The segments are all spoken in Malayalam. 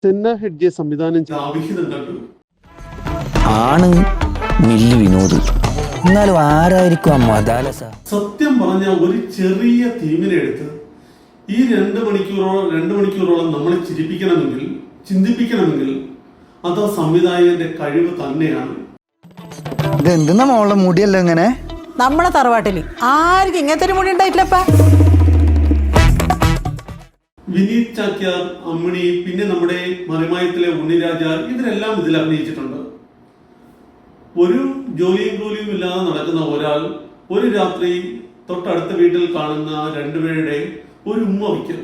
സെന്ന ഹെഡ്ജെ സംവിധാനം ആണ് മില്ലി വിനോദ്. എന്നാലും ആരായിരിക്കും ആ മദാലസ? സത്യം പറഞ്ഞ ഒരു ചെറിയ തീമിനെ എടുത്ത് ഈ 2 മണിക്കൂറോളം നമ്മളെ ചിരിപ്പിക്കണമെങ്കിൽ, ചിന്തിപ്പിക്കണമെങ്കിൽ അത് ആ സംവിധായകന്റെ കഴിവ് തന്നെയാണ്. ഇതെന്തെന്നാ മോളുടെ മുടിയല്ലോ ഇങ്ങനെ? നമ്മളെ തറവാട്ടില് ആർക്കും ഇങ്ങനത്തെ ഒരു മുടി ഉണ്ടായിട്ടില്ലപ്പ. വിനീത് ചാക്യാർ, അമ്മിണി, പിന്നെ നമ്മുടെ മറിമായത്തിലെ ഉണ്ണിരാജ, ഇവരെല്ലാം ഇതിൽ അഭിനയിച്ചിട്ടുണ്ട്. ഒരു ജോലിയും ഇല്ലാതെ നടക്കുന്ന ഒരാൾ ഒരു രാത്രി തൊട്ടടുത്ത വീട്ടിൽ കാണുന്ന 2 പേരുടെ ഒരു ഉമ്മ വയ്ക്കും.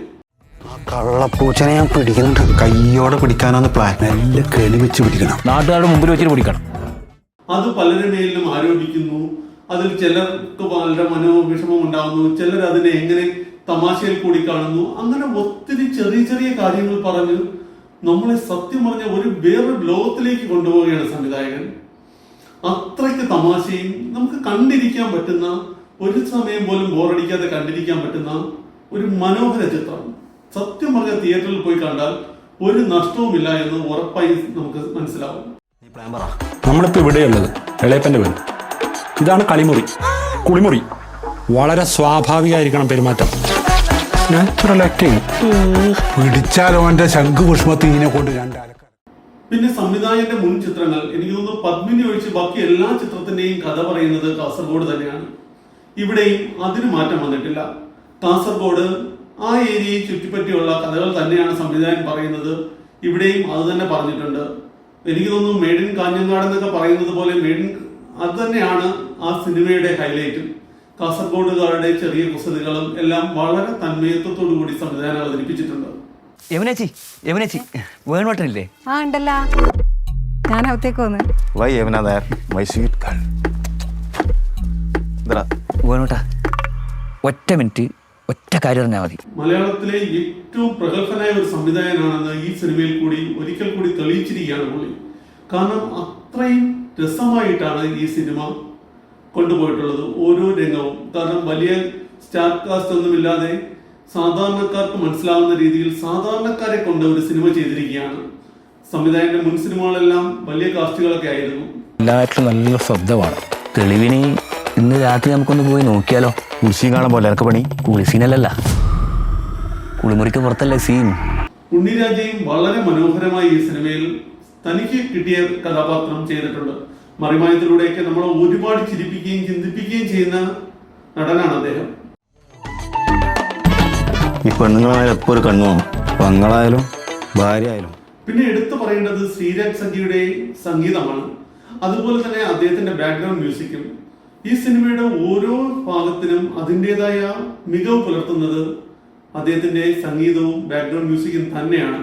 കള്ളപ്പൂച്ചനെ ഞാൻ പിടിക്കുന്നുണ്ട്. കയ്യോടെ പിടിക്കാനാണ് പ്ലാൻ. നല്ല കെളി വെച്ച് പിടിക്കണം. നാട്ടുകാരുടെ മുമ്പിൽ വെച്ചിട്ട് പിടിക്കണം. അത് പലരുടെ മേലിലും ആരോപിക്കുന്നു. അതിൽ ചിലർക്ക് വളരെ മനോവിഷമം ഉണ്ടാകുന്നു, ചിലർ അതിനെ എങ്ങനെ തമാശയിൽ കൂടി കാണുന്നു. അങ്ങനെ ഒത്തിരി ചെറിയ കാര്യങ്ങൾ പറഞ്ഞ് നമ്മളെ സത്യം പറഞ്ഞ വേറൊരു ലോകത്തിലേക്ക് കൊണ്ടുപോവുകയാണ് സംവിധായകൻ. അത്രയ്ക്ക് തമാശയും നമുക്ക് കണ്ടിരിക്കാൻ പറ്റുന്ന, ഒരു സമയം പോലും ബോറടിക്കാതെ കണ്ടിരിക്കാൻ പറ്റുന്ന ഒരു മനോഹര ചിത്രം. സത്യം പറഞ്ഞ തിയേറ്ററിൽ പോയി കണ്ടാൽ ഒരു നഷ്ടവുമില്ല എന്ന് ഉറപ്പായി നമുക്ക് മനസ്സിലാവും. നമ്മളിപ്പോൾ ഇവിടെയുള്ളത് ഇളയപ്പൻ്റെ വീട്. ഇതാണ് കുളിമുറി. വളരെ സ്വാഭാവികമായിരിക്കണം പെരുമാറ്റം. Natural acting. പിടിച്ചാലോ എന്റെ ശംഖുപുഷ്പത്തിനെ കൊണ്ട് പിന്നെ സംവിധായകന്റെ മുൻ ചിത്രങ്ങൾ, എനിക്ക് തോന്നുന്നു പത്മിനി ഒഴിച്ച് ബാക്കി എല്ലാ ചിത്രത്തിന്റെയും കഥ പറയുന്നത് കാസർഗോഡ് തന്നെയാണ്. ഇവിടെയും അതിന് മാറ്റം വന്നിട്ടില്ല. കാസർഗോഡ് ആ ഏരിയയെ ചുറ്റിപ്പറ്റിയുള്ള കഥകൾ തന്നെയാണ് സംവിധായകൻ പറയുന്നത്. ഇവിടെയും അത് തന്നെ പറഞ്ഞിട്ടുണ്ട്. എനിക്ക് തോന്നുന്നു മെയ്ഡ് ഇൻ കാഞ്ഞങ്ങാട് എന്നൊക്കെ പറയുന്നത് പോലെ അത് തന്നെയാണ് ആ സിനിമയുടെ ഹൈലൈറ്റ്. കാസർഗോഡുകാരുടെ ചെറിയ കുസൃതികളും എല്ലാം വളരെ തന്മയത്വത്തോടു കൂടി സംവിധാനം അവതരിപ്പിച്ചിട്ടുണ്ട്. യമുനേച്ചി വേണുവട്ടനില്ലേ? ആ ഉണ്ടല്ല, ഞാൻ അകത്തേക്ക് വന്ന്. വേണുട്ടാ, ഒറ്റ മിനിറ്റ്, ഒറ്റ കാര്യം പറഞ്ഞാൽ മതി. മലയാളത്തിലെ ഏറ്റവും പ്രഗത്ഭനായ ഒരു സംവിധായകനാണെന്ന് ഈ സിനിമയിൽ കൂടി ഒരിക്കൽ കൂടി തെളിയിച്ചിരിക്കുകയാണ് പുള്ളി. കാരണം അത്രയും രസമായിട്ടാണ് ഈ സിനിമ കൊണ്ടുപോയിട്ടുള്ളത് ഓരോ രംഗവും. കാരണം വലിയ സ്റ്റാർ കാസ്റ്റ് ഒന്നുമില്ലാതെ സാധാരണക്കാർക്ക് മനസ്സിലാവുന്ന രീതിയിൽ സാധാരണക്കാരെ കൊണ്ട് ഒരു സിനിമ ചെയ്തിരിക്കുകയാണ്. സംവിധായകന്റെ മുൻ സിനിമകളെല്ലാം വലിയ കാസ്റ്റുകളൊക്കെ ആയിരുന്നു. എല്ലാവരും നല്ല ശബ്ദമാണ്. തെളിവിന് ഇന്ന് രാത്രി നമുക്കൊന്ന് പോയി നോക്കിയാലോ? കുളിസീൻ കാണാൻ പോലെ എനിക്ക് പണി. കുളിസീനല്ല, കുളിമുറിക്ക് പുറത്തല്ലേ സീൻ. ഉണ്ണിരാജയും വളരെ മനോഹരമായി ഈ സിനിമയിൽ തനിക്ക് കിട്ടിയ കഥാപാത്രം ചെയ്തിട്ടുണ്ട്. മറിമായത്തിലൂടെയൊക്കെ നമ്മളെ ഒരുപാട് ചിരിപ്പിക്കുകയും ചിന്തിപ്പിക്കുകയും ചെയ്യുന്ന നടനാണ് അദ്ദേഹം. ഈ പെണ്ണുങ്ങളായാലും എപ്പോ ഒരു കണ്ണു, പെങ്ങളായാലും ഭാര്യ ആയാലും. പിന്നെ എടുത്തു പറയേണ്ടത് ശ്രീരാജ് സഖിയുടെ സംഗീതമാണ്. അതുപോലെ തന്നെ അദ്ദേഹത്തിന്റെ ബാക്ക്ഗ്രൗണ്ട് മ്യൂസിക്കും. ഈ സിനിമയുടെ ഓരോ ഭാഗത്തിനും അതിൻ്റെതായ മികവ് പുലർത്തുന്നത് അദ്ദേഹത്തിന്റെ സംഗീതവും ബാക്ക്ഗ്രൗണ്ട് മ്യൂസിക്കും തന്നെയാണ്.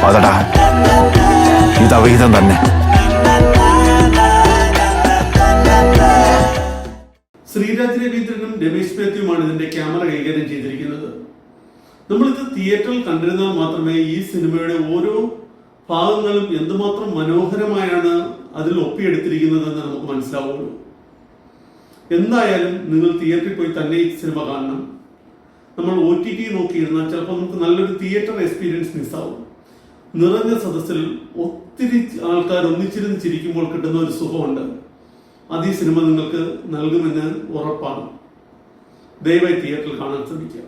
അതടാ, ഇത് അവഹിതം തന്നെ. ശ്രീരാജ് രവീന്ദ്രനും രമേശ് മേത്യുമാണ് ഇതിന്റെ ക്യാമറ കൈകാര്യം ചെയ്തിരിക്കുന്നത്. നമ്മളിത് തിയേറ്ററിൽ കണ്ടിരുന്നാൽ മാത്രമേ ഈ സിനിമയുടെ ഓരോ ഭാഗങ്ങളും എന്തുമാത്രം മനോഹരമായാണ് അതിൽ ഒപ്പിയെടുത്തിരിക്കുന്നതെന്ന് നമുക്ക് മനസ്സിലാവുള്ളൂ. എന്തായാലും നിങ്ങൾ തിയേറ്ററിൽ പോയി തന്നെ ഈ സിനിമ കാണണം. നമ്മൾ OTT നോക്കിയിരുന്നാൽ ചിലപ്പോൾ നമുക്ക് നല്ലൊരു തിയേറ്റർ എക്സ്പീരിയൻസ് മിസ്സാവും. നിറഞ്ഞ സദസ്സിൽ ഒത്തിരി ആൾക്കാർ ഒന്നിച്ചിരുന്ന് ചിരിക്കുമ്പോൾ കിട്ടുന്ന ഒരു സുഖമുണ്ട്. അത് ഈ സിനിമ നിങ്ങൾക്ക് നൽകുമെന്ന് ഉറപ്പാണ്. ദയവായി തിയേറ്ററിൽ കാണാൻ ശ്രമിക്കുക.